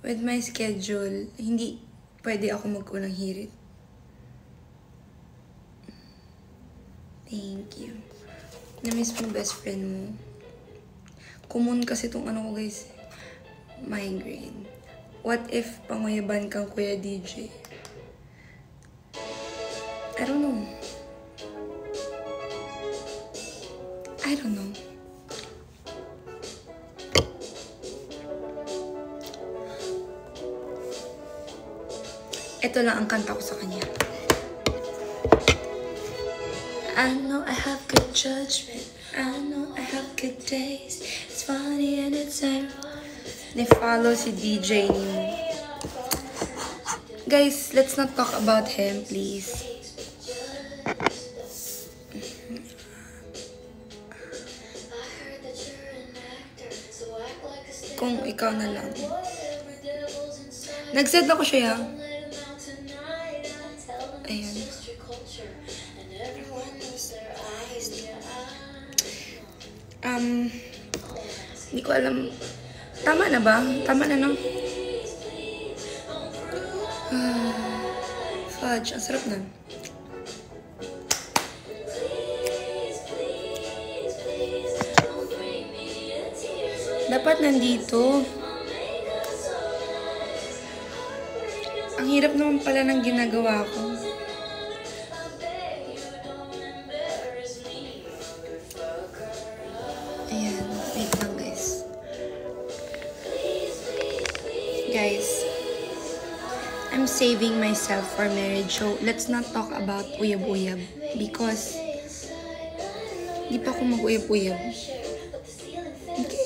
with my schedule, hindi pwede ako mag-unang hirit. Thank you. Na-miss mo best friend mo. Common kasi itong ano ko guys. Migraine. What if panguyaban kang Kuya DJ? I don't know. I don't know. Ito lang ang kanta ko sa kanya. I know I have good judgment. I know I have good days. It's funny and it's ironic. Ni-follow si DJ Nimo. Guys, let's not talk about him, please. Kung ikaw na lang. Nag-set ako siya. Ayan. Hindi ko alam. Tama na ba? Tama na, no? Fudge. Ang sarap na. Dapat nandito. Ang hirap naman pala ng ginagawa ko. Ayan. Wait lang, guys. Guys, I'm saving myself for marriage. So, let's not talk about uyab-uyab. Because, di pa ako mag-uyab-uyab. Okay.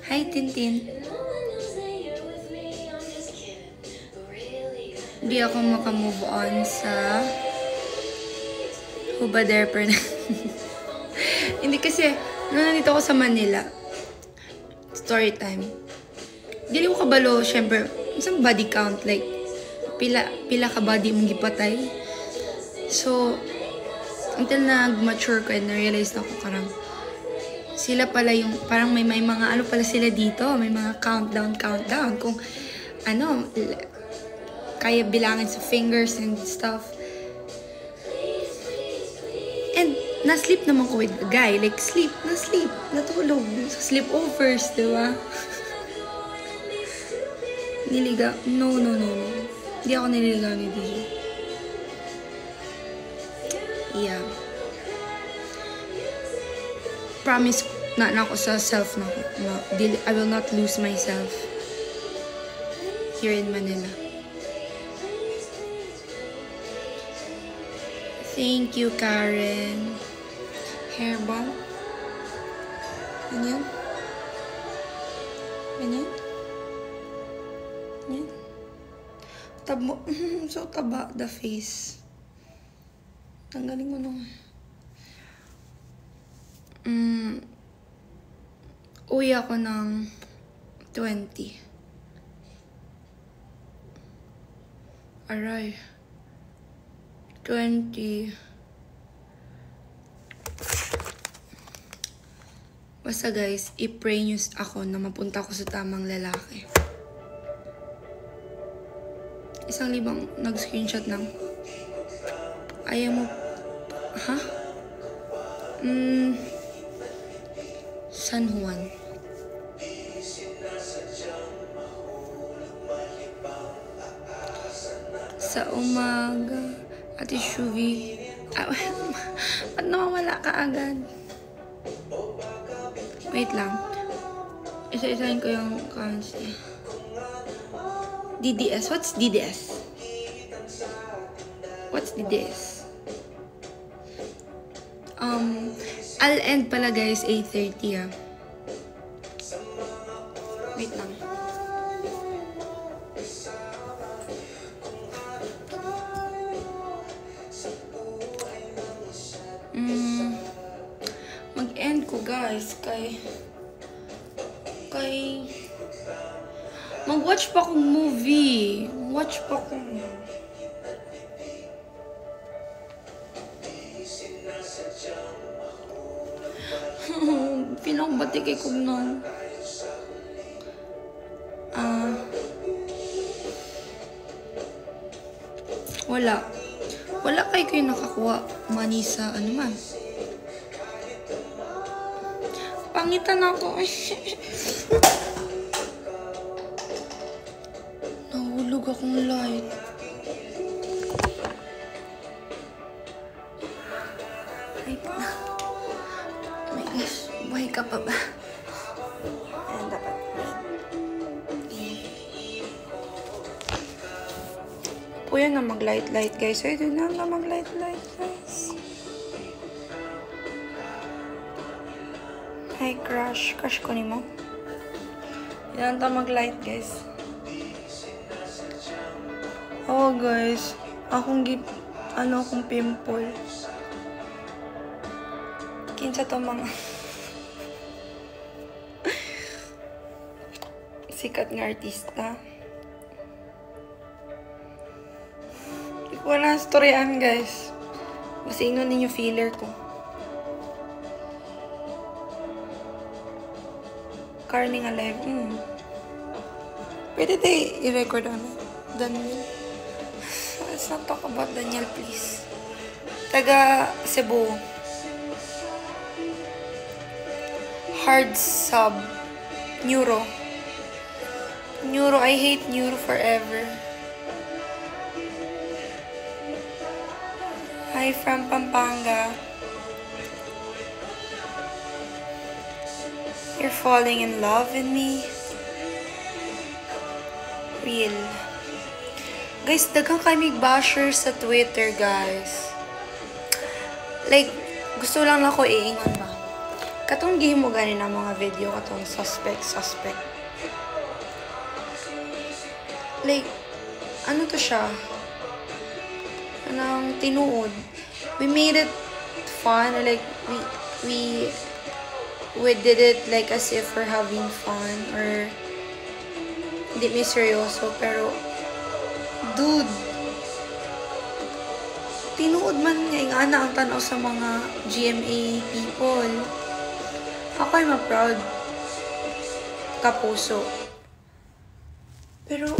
Hi, Tintin. Hindi ako makamove on sa Hubader per na. Hindi kasi, nung nandito ako sa Manila, story time. Dili ko kabalo, syempre, isang body count, like, pila ka body mong gipatay. So, until nag-mature ko and na-realize na ako karang, sila pala yung, parang may mga ano pala sila dito, may mga countdown, kung ano, kaya bilangin sa fingers and stuff. And, na-sleep naman ko with the guy, like, natulog, sa sleepovers, diba? Niligaw. No. Hindi ako nililigaw ni DJ. Yeah. Promise na ako sa self na I will not lose myself here in Manila. Thank you, Karen. Hair bomb. Ganyan. Ganyan. Yan. Tabo. So taba the face. Tanggalin mo nung. Uwi ako ng 20. Aray. 20. Basta guys, i-pray nyo ako na mapunta ako sa tamang lalaki. 1,000 nag-screenshot ng ayaw mo ha? San Juan. Sa umaga Ate Shuvi. Ba't nawawala ka agad? Wait lang. Isa-isahin ko yung comments niya. DDS. What's DDS? What's DDS? I'll end pala guys 8:30 ah. Wait lang. Mag-end ko guys kay mag-watch pa akong movie. Watch pa ko. Pinakbatikay ko na. Wala. Wala kayo nakakuha money sa ano man. Pangitan ako. Nahulog akong light. Wait na. Oh my gosh. Buhay ka pa ba? Ayan, dapat. Po yun na mag-light-light, guys. So, ito na mag-light-light, guys. Hi, crush. Crush ko ni mo. Yan ta mag-light, guys. Oh, guys. Akong pimple. Kinsa to mga sikat nga artista. Wala storyan, guys. Kasi ino ninyo filler ko. Carning alive. Pwede tayo i-record Daniel. Let's not talk about Daniel, please. Taga Cebu. Hard sub. Neuro. I hate Neuro forever. Hi from Pampanga. You're falling in love with me. Real. Guys, daghang kami basher sa Twitter, guys. Like, gusto lang ako iingon ba? Katong game mo ganin ang mga video, katong suspect. Like, ano to siya? Anong tinuod. We made it fun, like we did it like as if we're having fun or hindi may seryoso, pero dude, tinuod man nga yung ana ang tanaw sa mga GMA people. Ako ay ma-proud kapuso, pero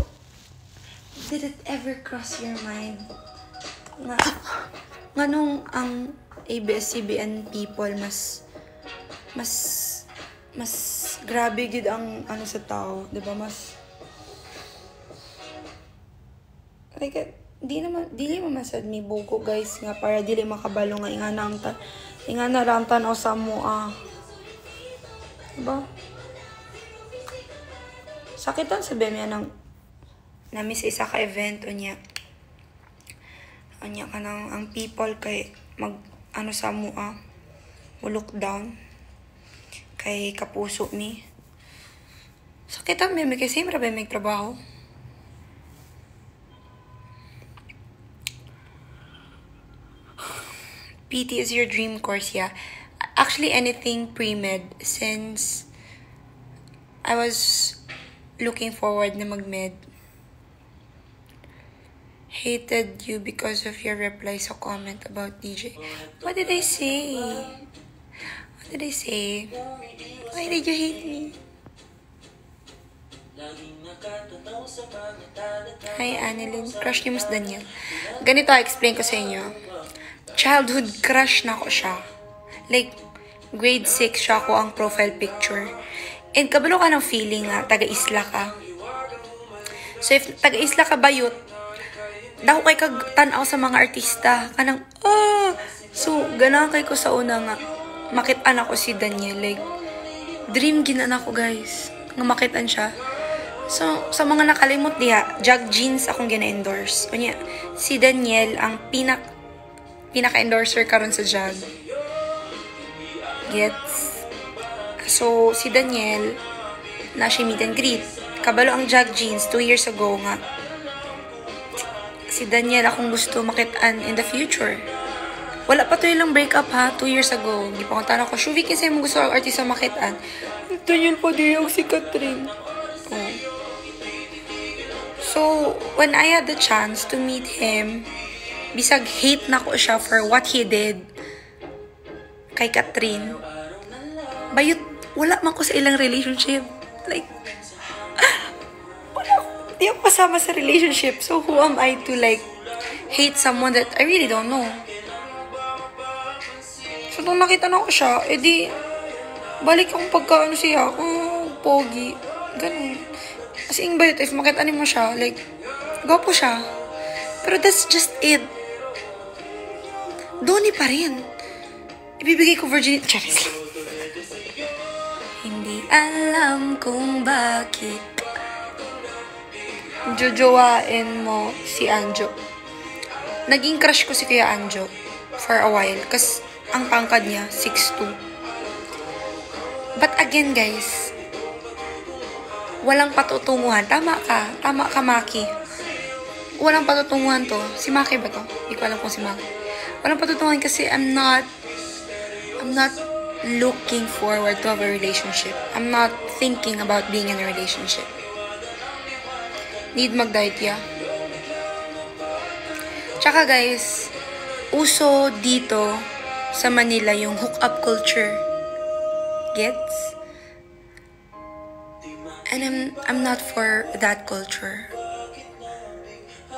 did it ever cross your mind nga nung ang ABS-CBN people mas grabe gid ang ano sa tao, 'di ba? Mas like dili mo masad mi bugo, guys, nga para dili makabalo nga ingana lang tanaw sa mo, 'di ba? Sakitan sa bemya ng namis isa ka event unya kanang ang people kay mag ano sa mo lockdown kay kapuso mi. Sakitan bemya kasi mara bemya trabaho. PT is your dream course, yeah. Actually, anything pre-med, since I was looking forward na mag-med. Hated you because of your reply sa comment about DJ. What did I say? What did I say? Why did you hate me? Hi, Annalyn. Crush ni Mas Daniel. Ganito, explain ko sa inyo. Childhood crush na ko siya. Like, grade 6 siya ko ang profile picture. And kabalo ka ng feeling nga, taga-isla ka. So, if taga-isla ka bayot, daw kay kag tanaw sa mga artista. Kanang, So, ganahan kay ko sa una nga, makitaan ako si Daniel. Like, dream ginan ako, guys. Nga makitaan siya. So, sa mga nakalimot diha, Jag Jeans akong gina-endorse. Kunya, si Daniel ang pinaka-endorser karon sa Jag. Gets? So, si Daniel, na siya meet and greet. Kabalo ang Jag Jeans 2 years ago nga. Si Daniel akong gusto makitaan in the future. Wala pa to ilang breakup, ha? 2 years ago. Gipanguntan ako, Shuvi, kasi mo gusto ang artista makitaan. Daniel pa din si Catherine. Oh. So, when I had the chance to meet him, bisag hate na ko siya for what he did kay Catherine. Bayot, wala man ko sa ilang relationship. Like, di ako kasama sa relationship. So, who am I to like hate someone that I really don't know. So, nung nakita na ko siya, edi, balik akong pagkaano siya, pogi, ganun. As in ba if makita mo siya, like, gwapo siya. Pero that's just it. Doni pa rin. Ibibigay ko virginity. Charis lang. Hindi alam kung bakit jojowain mo si Anjo. Naging crush ko si Kuya Anjo for a while. Kasi ang tangkad niya, 6'2". But again, guys, walang patutunguhan. Tama ka, Maki. Walang patutunguhan to. Si Maki ba to? Hindi ko alam kung si Maki. Walang patutunguhan kasi I'm not looking forward to have a relationship. I'm not thinking about being in a relationship. Need mag-diet, yeah. Tsaka guys, uso dito sa Manila yung hook-up culture. Gets? And I'm not for that culture.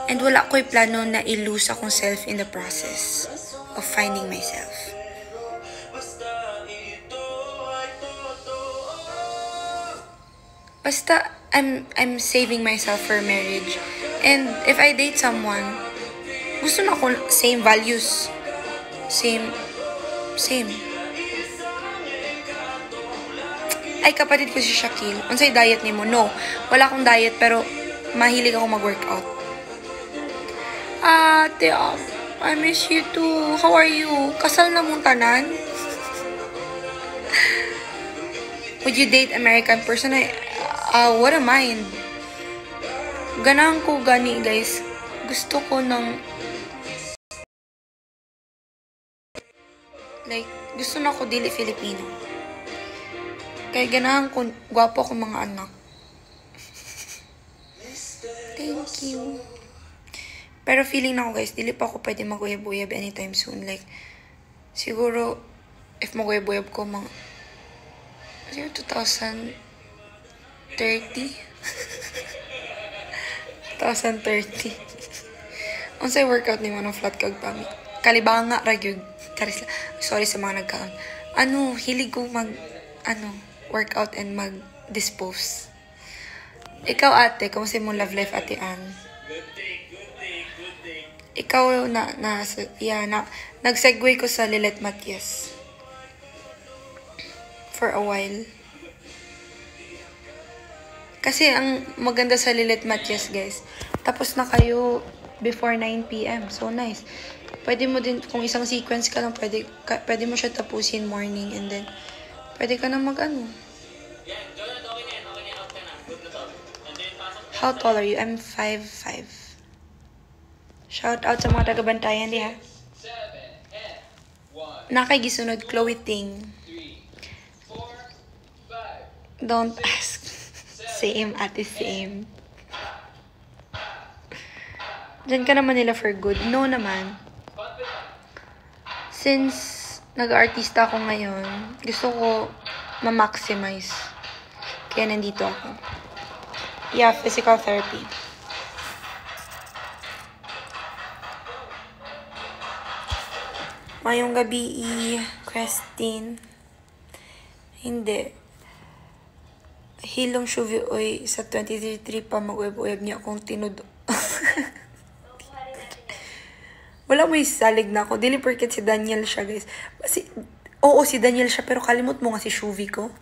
And wala ko'y plano na i-lose akong self in the process of finding myself. Basta, I'm saving myself for marriage. And if I date someone, gusto na ko same values. Same. Ay, kapatid ko si Shaquille. Unsay diet ni mo? No. Wala akong diet, pero mahilig ako mag-workout. Ate, I miss you too. How are you? Kasal na mong tanan? Would you date American person? What a mind. Ganahan ko gani, guys. Gusto ko ng... Like, gusto na ko dili Filipino. Kaya ganahan ko, gwapo ko mga anak. Thank you. Pero feeling na ko, guys, dili pa ako pwede mag-uyab-uyab anytime soon. Like, siguro, if mag-uyab-uyab ko, mga... 2030? 2030. Unsay workout ni mo ng flat kag pami? Kalibanga ra gyud. Sorry sa mga nagkaon. Hilig ko workout and mag-dispose. Ikaw, ate, kamusta mo love life, ate Ann? Ikaw nag-segue ko sa Lilet Matias. For a while. Kasi ang maganda sa Lilet Matias, guys, tapos na kayo before 9 p.m. So, nice. Pwede mo din, kung isang sequence ka lang, pwede mo siya tapusin morning and then, pwede ka na How tall are you? I'm 5'5". Shout out sa mga taga-bantayan, di ha? Nakaigisunod, Chloe Ting. Don't ask. Same, ate, same. Diyan ka naman nila for good. No naman. Since nag-artista ako ngayon, gusto ko ma-maximize. Kaya nandito ako. Yeah, physical therapy. Mayong gabi, Christine. Hindi. Hilong Shuvi, oy, sa 23 pa mag-web-web niya akong tinud... Wala mo isalig na ako. Dili porket si Daniel siya, guys. Oo, si Daniel siya, pero kalimot mo nga si Shuvi ko.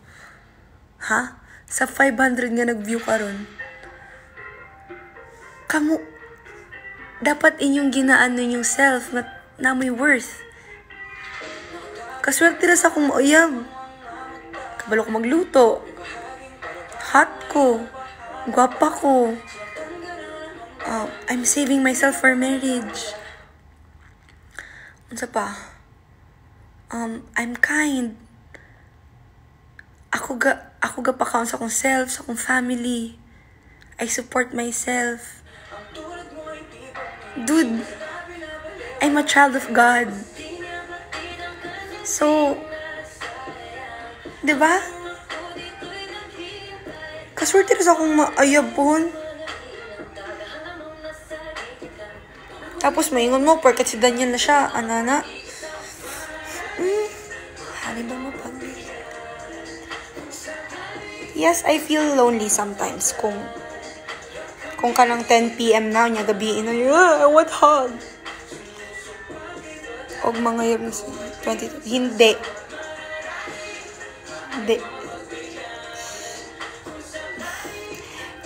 Ha? Sa 500 nga nag-view ka ron. Dapat inyong ginaan nun yung self na may worth. Kaswerte na sa akong mauyab. Kabalo ko magluto. Hot ko. Gwapa ko. I'm saving myself for marriage. Unsa pa? I'm kind. Ako ga pakaon sa akong self, sa akong family. I support myself. Dude, I'm a child of God. So, diba? Kaswerte rin sa akong maayabon. Tapos maingon mo, porkat si Daniel na siya, anana. Hani ba mo pag... Yes, I feel lonely sometimes kung kanang 10 p.m. na niya gabi na, I want hug. Og mga yun, 22. Hindi.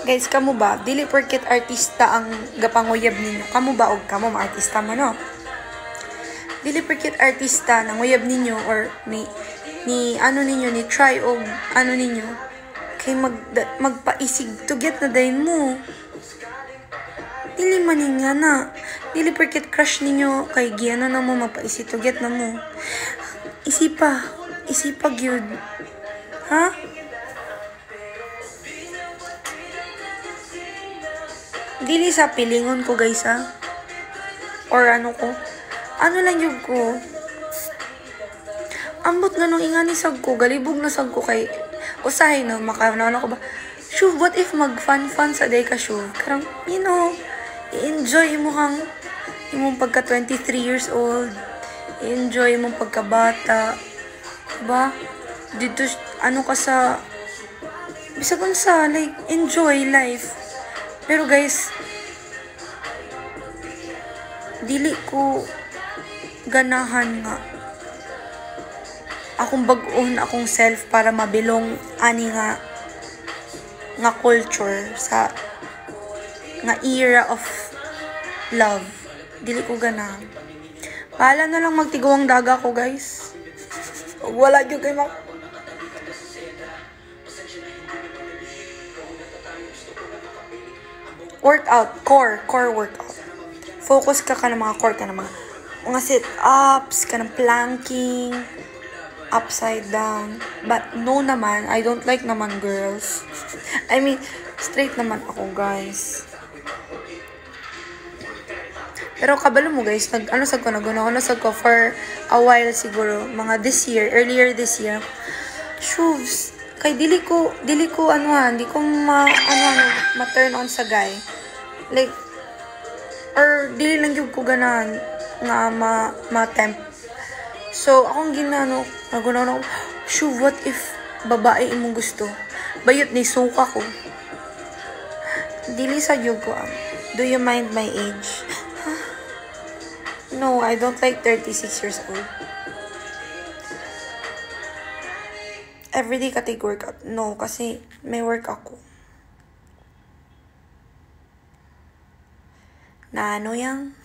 Guys, kamo ba? Dili porket artista ang gapanguyab ninyo. Kamo ba og kamo artista mo no? Dili porket artista nang uyab ninyo or ni ano ninyo ni try og ano ninyo kay magpaisig to get na dayon mo. Dili man nga na. Dili porket crush ninyo kay giano na mo magpaisig to get na mo. Isipa gyud. Ha? Dili sa pilingon ko guys ha. Or ano ko. Ano lang yung ko. Ambot na nung ingani sag ko. Galibog na sag ko kay. Usahay na. Makanawan ko ba. Shuv, what if mag fun sa day ka shuv? Karang, you know. I-enjoy mo kang. Imong pagka 23 years old. I-enjoy mo pagka bata. Diba? Dito, ano ka sa. Bisa kung sa. Like, enjoy life. Pero guys, dili ko ganahan nga akong bag-on akong self para mabilong ani nga culture sa nga era of love. Dili ko ganahan. Bahala na lang magtiguang daga ko guys. Wala gyud kay workout, core workout. Focus ka ng mga core ka ng mga sit-ups, ka ng planking, upside down. But no naman, I don't like naman girls. I mean, straight naman ako guys. Pero kabalo mo guys, nag-ano ko for a while siguro, mga earlier this year. Shoes, kay dili ko hindi ko ma-turn on sa guy. Like, or dili lang yung ko ganahan nga ma-temp. So, akong nagunaw na ako, what if babae imong gusto? Bayot ni suka ko. Dili sa yung ko, do you mind my age? No, I don't like 36 years old. Everyday ka take workout? No, kasi may work ako. Na ano yang?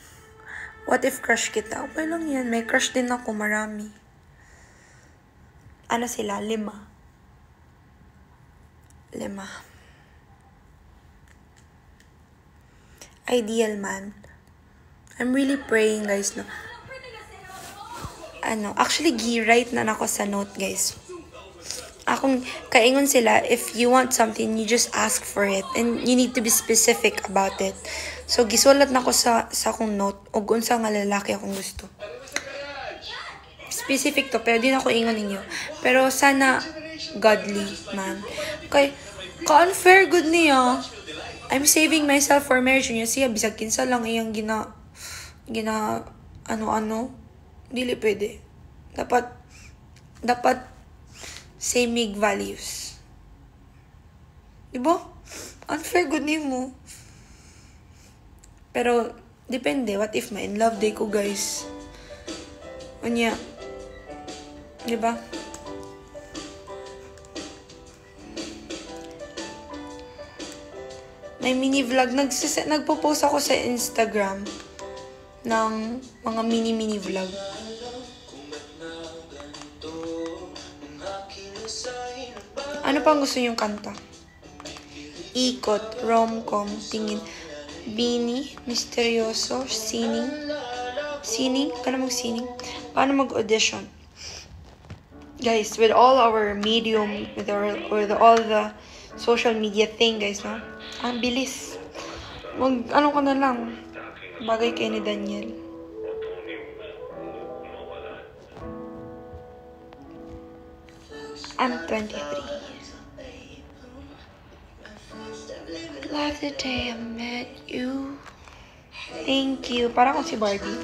What if crush kita? Okay lang yan. May crush din ako, marami. Ano sila? 5. Ideal man. I'm really praying, guys, no? Actually, gi-write na ako sa note, guys. Akong kaingon sila, if you want something, you just ask for it. And you need to be specific about it. So, gisulat na ko sa akong note, o unsa nga lalaki akong gusto. Specific to, pero di na ko ingon ninyo. Pero sana, godly, man. Kay, ka-unfair good niya. I'm saving myself for marriage niya. Siya, bisag kinsa lang iyang ano-ano. Dili pwede. Dapat, same mig values. Diba? Unfair good niyo mo. Pero, depende. What if ma-in love day ko, guys? Unya. Diba? May mini vlog. Nagpo-post ako sa Instagram ng mga mini vlog. Ano pang gusto niyong kanta? Ikot, rom-com, tingin, bini, misteryoso, sining. Sining? Paano mag-sining? Paano mag-audition? Guys, with all our medium, with all the social media thing, guys, no? Ang bilis. Ano ka na lang. Bagay kay ni Daniel. I'm 23. Like the day I met you. Thank you. Parang ako si Barbie.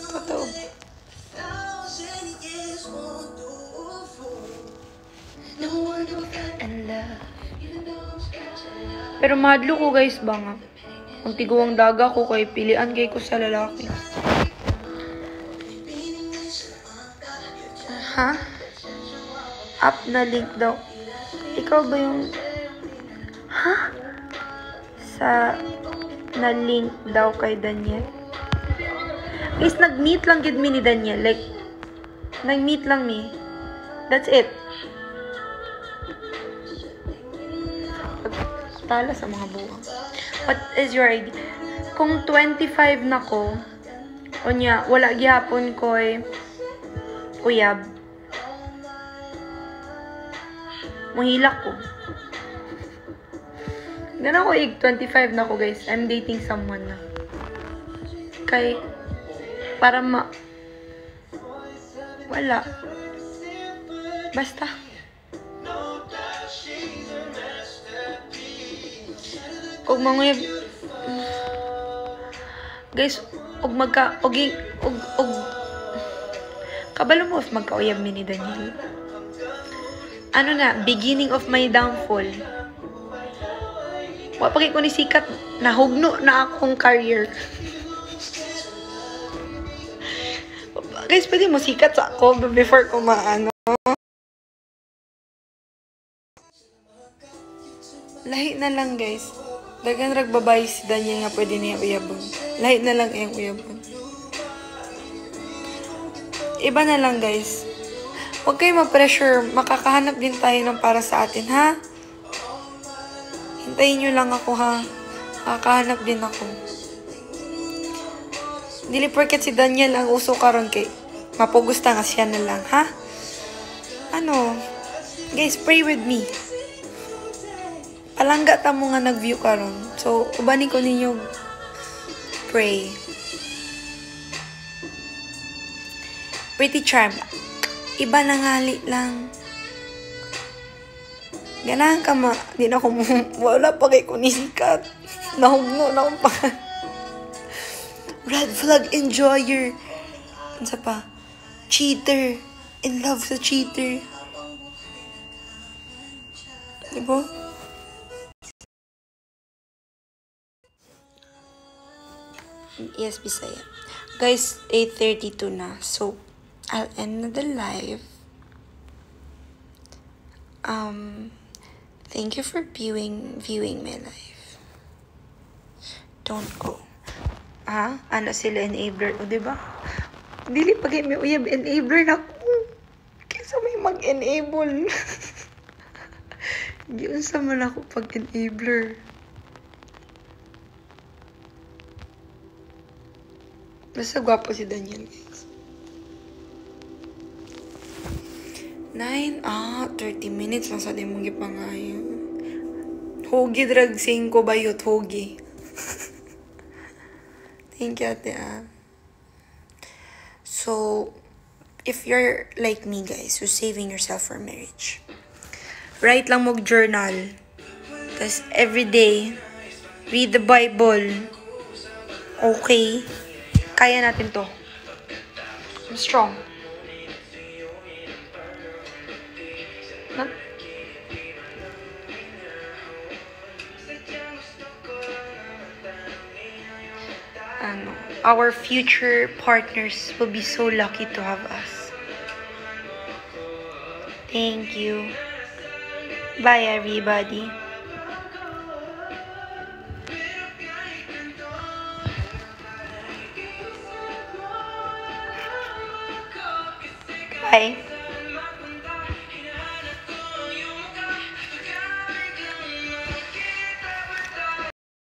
Totoo. Pero madlo ko guys ba nga? Ang tiguang daga ko kay pilian kay ko sa lalaki. Ha? Up na link daw. Ikaw ba yung... Ha? Sa... na link daw kay Daniel. Guys, nag-meet lang gid mi ni Daniel. Like, nag-meet lang mi. That's it. Tala sa mga buwang. What is your idea? Kung 25 na ko, o niya, wala gihapon ko uyab. Mahilak ko. Ganun ko 25 na ko guys. I'm dating someone na. Kay, para wala. Basta. Og manguyab guys, og kabalo mo if magkauyab mi ni Daniel. Ano na, beginning of my downfall. Wa pagay ko ni sikat, nahugno na akong career. Guys, pwede mo sikat sa ako before ko maano. Lahi na lang guys. Dagan ragbabay si Daniel nga pwede niya uyabon. Lahi na lang yung uyabon. Iba na lang guys. Huwag kayo ma-pressure. Makakahanap din tayo ng para sa atin, ha? Hintayin nyo lang ako, ha? Makakahanap din ako. Dili porket si Daniel ang uso karon kay mapugusta nga siya na lang, ha? Ano? Guys, pray with me. Palangga ta mo nga nag-view karon. So, ubanin ko ninyo pray. Pretty charm. Iba na ngali lang. Ganahan ka ma. Di na ako wala pa kay kunisikat. Nahugno na akong pa. Red flag enjoyer. Ano pa? Cheater. In love sa cheater. Diba? Yes, Bisaya. Guys, 8:32 na. So, I'll end the live. Thank you for viewing my live. Don't go. Ano sila enabler? O, diba? Dili pag may uyab enabler na ko. Kaysa may mag-enable. Diyon sa man ako pag enabler. Basta gwapo si Daniel, guys. 30 minutes lang sa di mong gipangayon. Hogi drag 5 bayot, hogi. Thank you, ate, So, if you're like me, guys, who's saving yourself for marriage, write lang mong journal. Tapos, everyday, read the Bible. Okay? Kaya natin to. I'm strong. Our future partners will be so lucky to have us. Thank you. Bye, everybody. Bye.